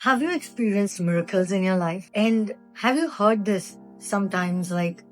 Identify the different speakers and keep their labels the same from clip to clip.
Speaker 1: Have you experienced miracles in your life? And have you heard this sometimes like,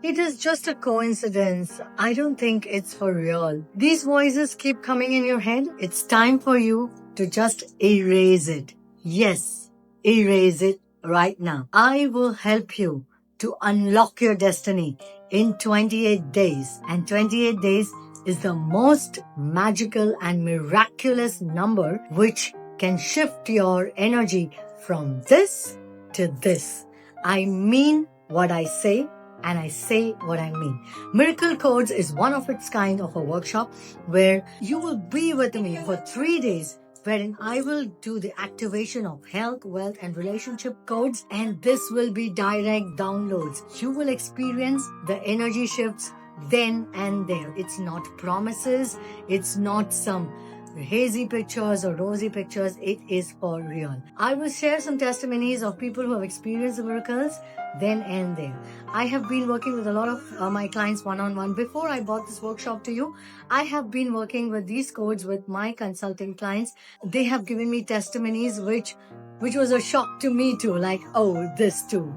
Speaker 1: it is just a coincidence. I don't think it's for real. These voices keep coming in your head. It's time for you to just erase it. Yes, erase it right now. I will help you to unlock your destiny in 28 days. And 28 days is the most magical and miraculous number which can shift your energy from this to this. I mean what I say, and I say what I mean. Miracle Codes is one of its kind of a workshop where you will be with me for 3 days, wherein I will do the activation of health, wealth, and relationship codes, and this will be direct downloads. You will experience the energy shifts then and there. It's not promises, it's not some hazy pictures or rosy pictures. It is for real. I will share some testimonies of people who have experienced the miracles then and there. I have been working with a lot of my clients one-on-one. Before I bought this workshop to you, I have been working with these codes with my consulting clients. They have given me testimonies which was a shock to me too, like, oh, this too.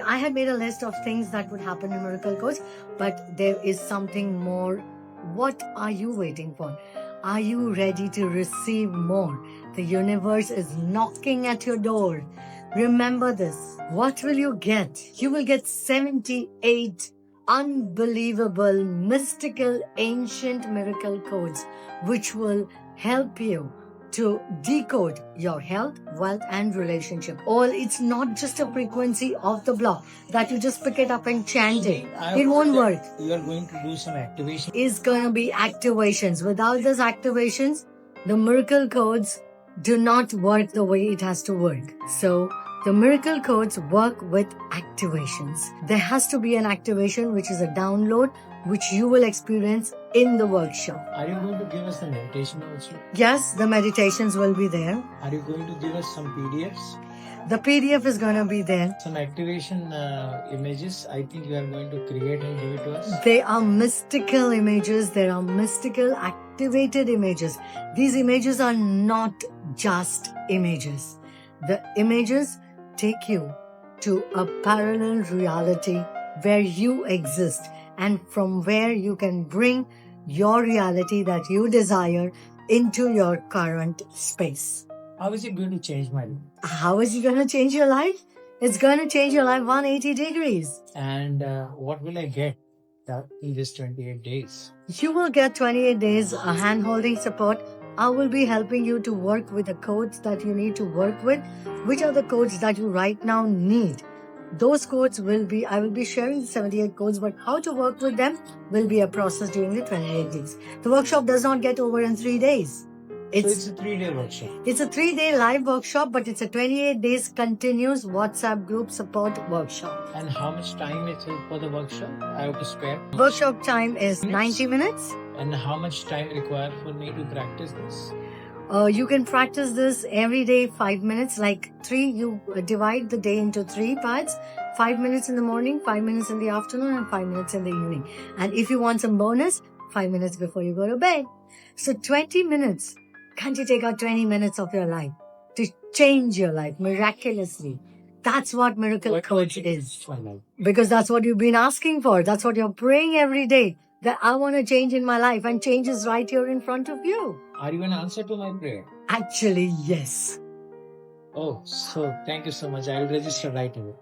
Speaker 1: I had made a list of things that would happen in Miracle Codes, but there is something more. What are you waiting for? Are you ready to receive more? The universe is knocking at your door. Remember this. What will you get? You will get 78 unbelievable, mystical, ancient miracle codes, which will help you to decode your health, wealth, and relationship. It's not just a frequency of the block that you just pick it up and chant it. It won't work.
Speaker 2: You are going to do some activation.
Speaker 1: It's going to be activations. Without those activations, the miracle codes do not work the way it has to work. So the miracle codes work with activations. There has to be an activation, which is a download, which you will experience in the workshop.
Speaker 2: Are you going to give us the meditation also?
Speaker 1: Yes, the meditations will be there.
Speaker 2: Are you going to give us some PDFs?
Speaker 1: The PDF is going to be there.
Speaker 2: Some activation images, I think you are going to create and give it to us.
Speaker 1: They are mystical images. There are mystical activated images. These images are not just images. The images take you to a parallel reality where you exist, and from where you can bring your reality that you desire into your current space.
Speaker 2: How is it going to change my life?
Speaker 1: How is it going to change your life? It's going to change your life 180 degrees.
Speaker 2: And what will I get in this 28 days?
Speaker 1: You will get 28 days hand-holding support. I will be helping you to work with the codes that you need to work with. Which are the codes that you right now need? Those codes I will be sharing the 78 codes, but how to work with them will be a process during the 28 days. The workshop does not get over in 3 days.
Speaker 2: So it's a 3-day workshop.
Speaker 1: It's a 3-day live workshop, but it's a 28 days continuous WhatsApp group support workshop.
Speaker 2: And how much time is it for the workshop? I have to spare.
Speaker 1: Workshop time is 90 minutes.
Speaker 2: And how much time required for me to practice this?
Speaker 1: You can practice this every day, 5 minutes, like you divide the day into 3 parts, 5 minutes in the morning, 5 minutes in the afternoon, and 5 minutes in the evening. And if you want some bonus, 5 minutes before you go to bed. So 20 minutes. Can't you take out 20 minutes of your life to change your life miraculously? That's what Miracle Coach is. Because that's what you've been asking for. That's what you're praying every day. That I want to change in my life, and change is right here in front of you.
Speaker 2: Are you going to answer to my prayer?
Speaker 1: Actually, yes.
Speaker 2: Oh, so thank you so much. I'll register right away.